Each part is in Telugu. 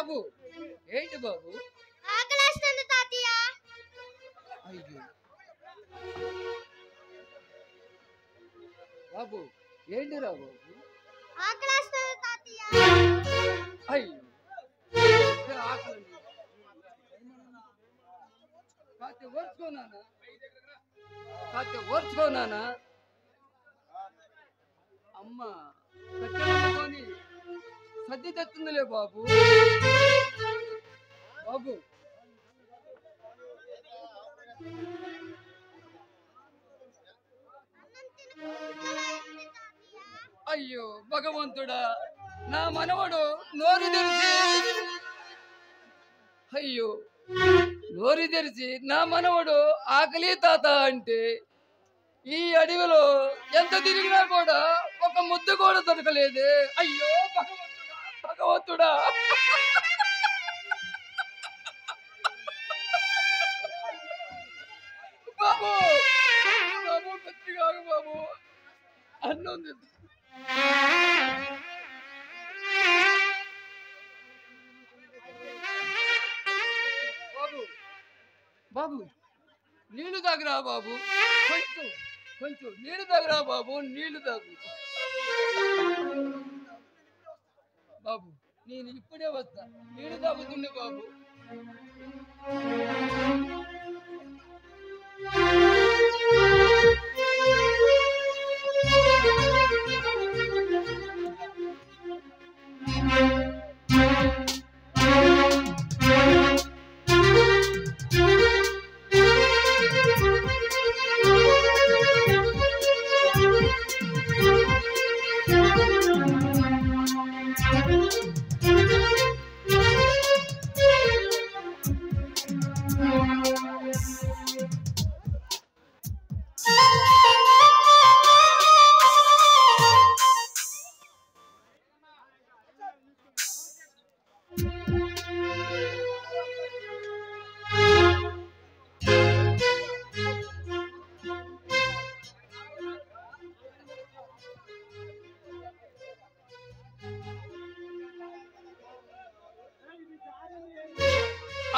బాబు ఏంటి బాబు? ఆకలేస్తుంది తాతయ్య. అయ్యో బాబు ఏంటిరా బాబు? ఆకలేస్తుంది తాతయ్య. అయ్యో ఆకలి కాస్త ఓర్చుకోనానా, కాస్త ఓర్చుకోనానా. అమ్మ కట్టెలుకొని సర్ది తెస్తుందిలే బాబు. బాబు అయ్యో భగవంతుడా, నా మనవడు నోరు తెరిచి అయ్యో నోరు తెరిచి నా మనవడు ఆకలి తాత అంటే ఈ అడవిలో ఎంత తిరిగినా కూడా ఒక ముద్ద కూడా దొరకలేదే. అయ్యో భగవంతుడా, భగవంతుడా. బాబు బాబు గట్టిగా బాబు అన్నం బాబు బాబు నీళ్లు తాగురా బాబు, కొంచెం కొంచెం నీళ్లు తాగురా బాబు, నీళ్లు తాగు బాబు. నేను ఇప్పుడే వస్తా, నీళ్లు తాగుతుండే బాబు.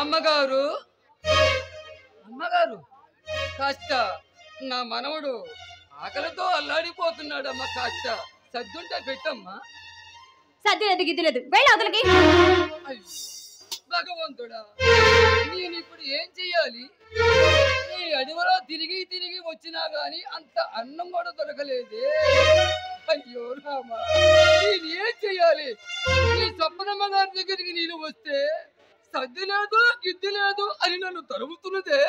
అమ్మగారు అమ్మగారు కాస్త నా మనవడు ఆకలితో అల్లాడిపోతున్నాడమ్మా, కాస్త సద్దుంటే పెట్టమ్మా. సర్దిలేదు గిద్దిలేదు, వెళ్ళి అవతలకి. భగవంతుడా, నేను ఇప్పుడు ఏం చెయ్యాలి? ఈ అడవిలో తిరిగి తిరిగి వచ్చినా గాని అంత అన్నం కూడా దొరకలేదే. అయ్యో రామా, నేను ఏం చెయ్యాలి? ఈ సప్పనమ్మ గారి దగ్గరికి నేను వస్తే సర్ది లేదు గిద్ది లేదు అని నన్ను తరుముతున్నదే.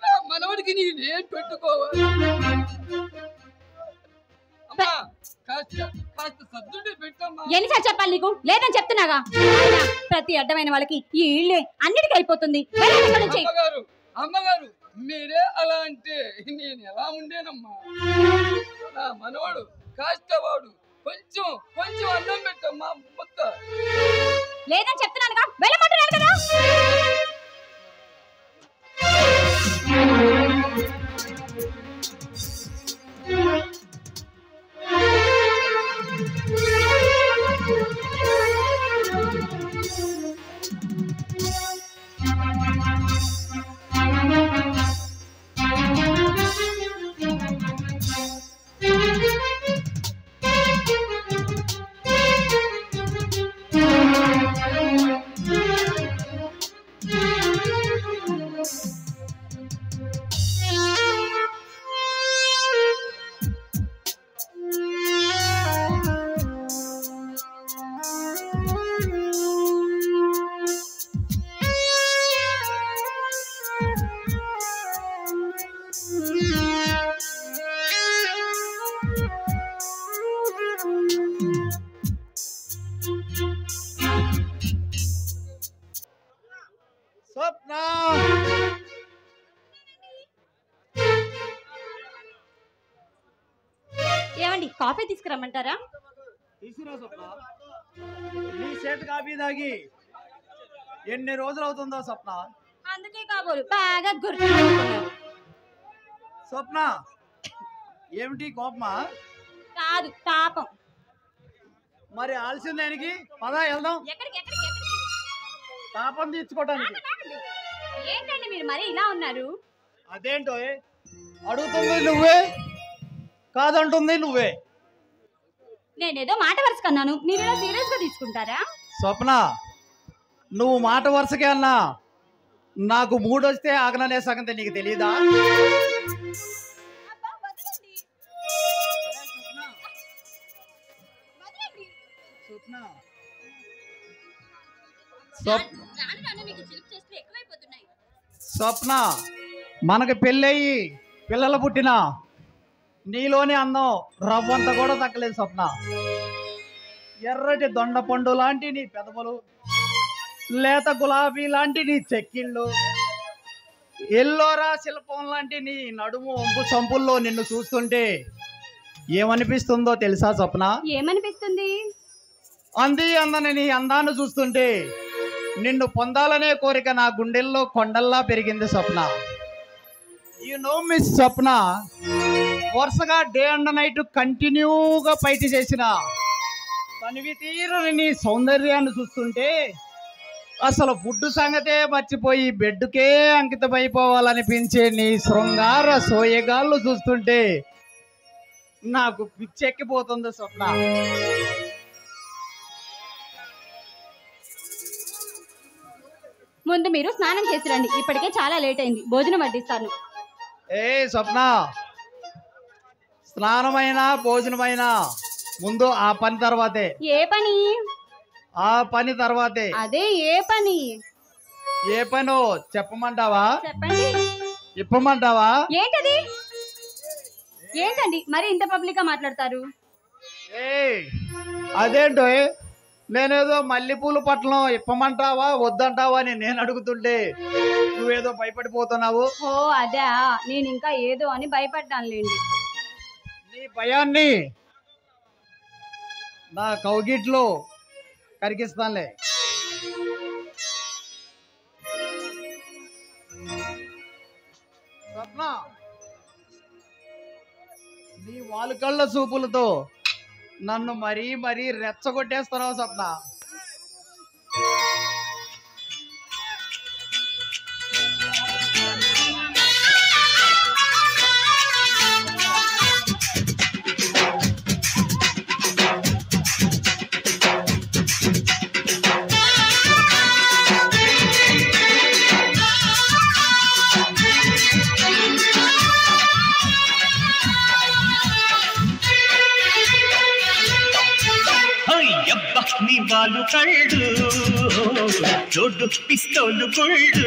నా మనవడికి నేనేం పెట్టుకోవాలి? అమ్మా కాస్త సర్దుంటే పెట్టమ్మా. ఎన్నిసార్లు చెప్పాలి నీకు? లేదని చెప్తున్నాగా. ప్రతి అడ్డమైన వాళ్ళకి ఈ ఇళ్ళే అన్నిటికీ అయిపోతుంది. అమ్మగారు అమ్మగారు మీరే అలా అంటే నేను ఎలా ఉండేనమ్మా? నా మనవాడు కాస్త వాడు కొంచెం కొంచెం అన్నం పెట్టమ్మా. మొత్త లేదని చెప్తున్నానుగా, వెళ్ళమంటున్నాను కదా. ఏమండి, కాఫీ తీసుకురమ్మంటారా? తీసుకురా స్వప్న. నీ చేతి కాఫీ తాగి ఎన్ని రోజులు అవుతుందో స్వప్న? అందుకే కాబోలు బాగా గుర్తు. స్వప్న, ఏమిటి కోపమా? కాదు, తాపం. మరి ఆలస్యం దానికి పదా వెళ్దాం ఎక్కడికి ఎక్కడికి ఎక్కడికి? తాపం తీర్చుకోవడానికి. ఆగండి. ఏంటండి మీరు మరి ఇలా ఉన్నారు? అదేంటో అడుగుతుంది నువ్వే, కాదంటుంది నువ్వే. నేనేదో మాట వరుసకన్నాను, మీరు ఇలా సీరియస్ గా తీసుకుంటారా? స్వప్న, నువ్వు మాట వరుసకే అన్నా నాకు మూడొస్తే ఆగననే సంగతి నీకు తెలియదా? అబ్బా, వదలండి. వదలండి. రాను రాను మీకు చిలుపు చేస్తే ఎక్కువైపోతున్నాయి. స్వప్న, మనకి పెళ్ళయి పిల్లలు పుట్టినా నీలోని అందం రవ్వంత కూడా తగ్గలేదు స్వప్న. ఎర్రటి దొండ పండు లాంటి నీ పెదవులు, లేత గులాబీ లాంటి నీ చెక్కిళ్ళు, ఎల్లోరా శిల్పం లాంటి నీ నడుము వంపు చంపుల్లో నిన్ను చూస్తుంటే ఏమనిపిస్తుందో తెలుసా స్వప్న? ఏమనిపిస్తుంది? అంది అందని నీ అందాన్ని చూస్తుంటే నిన్ను పొందాలనే కోరిక నా గుండెల్లో కొండల్లా పెరిగింది స్వప్న. యు నో మిస్ స్వప్న, వరుసగా డే అండ్ నైట్ కంటిన్యూగా ఫైట్ చేసిన తనివి తీరని నీ సౌందర్యాన్ని చూస్తుంటే అసలు ఫుడ్ సంగతే మర్చిపోయి బెడ్కే అంకితమైపోవాలనిపించే నీ శృంగార సోయగాళ్ళు చూస్తుంటే నాకు పిచ్చెక్కిపోతుంది స్వప్న. ముందు మీరు స్నానం చేసి రండి, ఇప్పటికే చాలా లేట్ అయింది. భోజనం వడ్డిస్తాను. ఏ స్వప్న, స్నానమైనా భోజనమైనా ముందు ఆ పని తర్వాతే. ఏ పని? ఆ పని తర్వాతే. అదే ఏ పని? ఏ పనో చెప్పమంటావా? చెప్పండి. ఇప్పమంటావా? ఏంటది? ఏంటండి మరి ఇంత పబ్లిక్ గా మాట్లాడతారు? ఏ అదేంటో నేనేదో మల్లెపూలు పట్లం ఇప్పమంటావా వద్దంటావా అని నేను అడుగుతుంటే నువ్వేదో భయపడిపోతున్నావు. ఓ అదా, నేను ఇంకా ఏదో అని భయపడ్డానులేండి. నీ భయాన్ని నా కౌగిట్లో కరిగిస్తానులే. స్వప్న, నీ వాలుకళ్ళ చూపులతో నన్ను మరీ మరీ రెచ్చగొట్టేస్తున్నావు స్వప్న. నీ బాలు కళ్ళు జోడు పిస్తోలు కొళ్ళు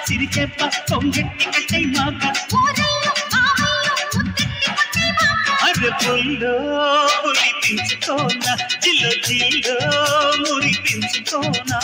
సిరిచెప్ప పొంగెట్టి కట్టై మాక అరపుల్లో మురిపించుకోనా జిల్లో జిల్లో మురిపించుకోనా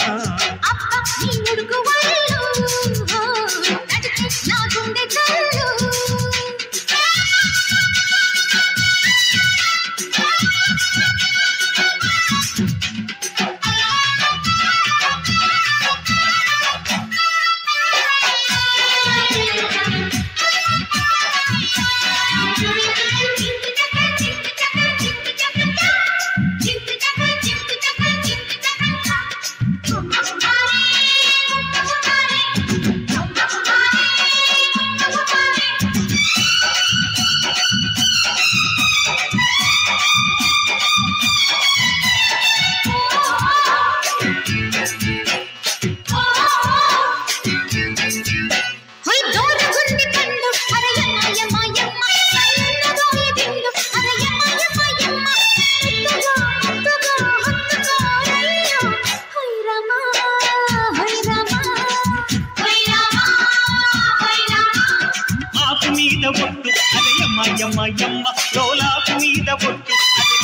యమ్మ లోలాపు మీద పొట్టు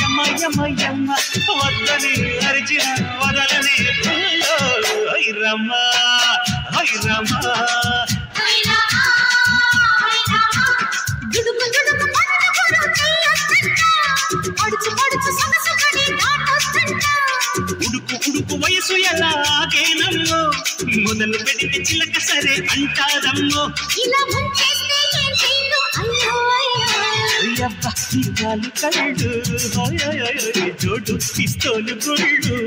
యమ్మ వద్దని అరిచిన వదలనే హైరమ్మ ఉడుకు వయసు ఎలాగేనమ్మో మొదలు పెడితే చిలక సరే అంటారమ్మో ఇలా ముంచేస్తే ఏం చేయను అయ్యో అయ్యో అబ్బా ఈ గాలి కళ్ళు జోడు పిస్తోలు గుళ్ళు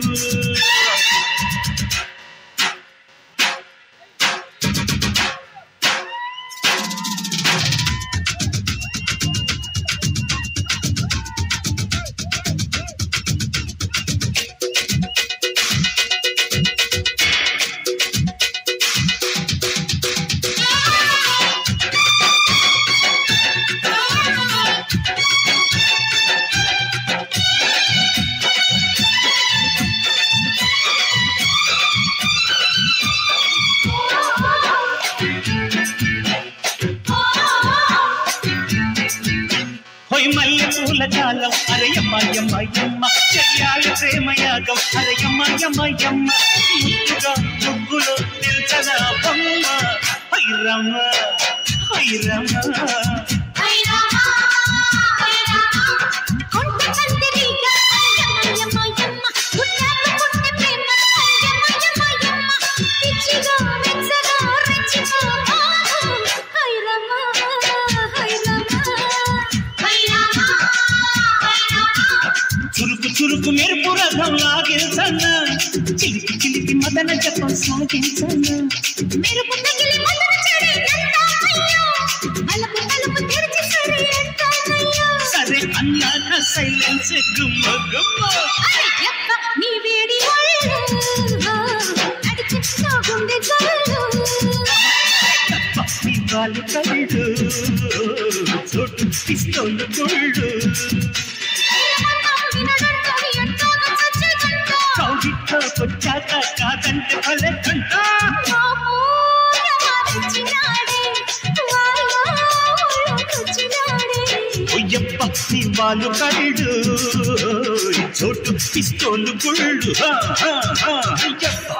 మల్లె పూల కాలం అరయమ్మ చెయ్యాలి ప్రేమయాగం అరయమ్మ ముద్దుగా ముగ్గులో నిల్చదా బొమ్మ హైరమ్మ చురుకు మెరుపు రథం లాగించన్న చిలికి చిలికి మదన జపం సాగించన్న మెరుపు తగిలి మదన చెడి ఎంతయ్యో బలపు బలపు తెరిచి సరే ఎంతయ్యో సరే అన్నాక సైలెన్స్ గుమ్మ అయ్యప్ప నీ వేడి ఒళ్ళు అడిచి నా గుండె జల్లు నీ వాళ్ళు కళ్ళు చోటు పిస్తోలు గుళ్ళు వచ్చాక కాదంటే భలే కంట ఒయ్యప్ప నీ వాళ్ళు కళ్ళు చోటు పిస్తోలు గుళ్ళు అయ్యప్ప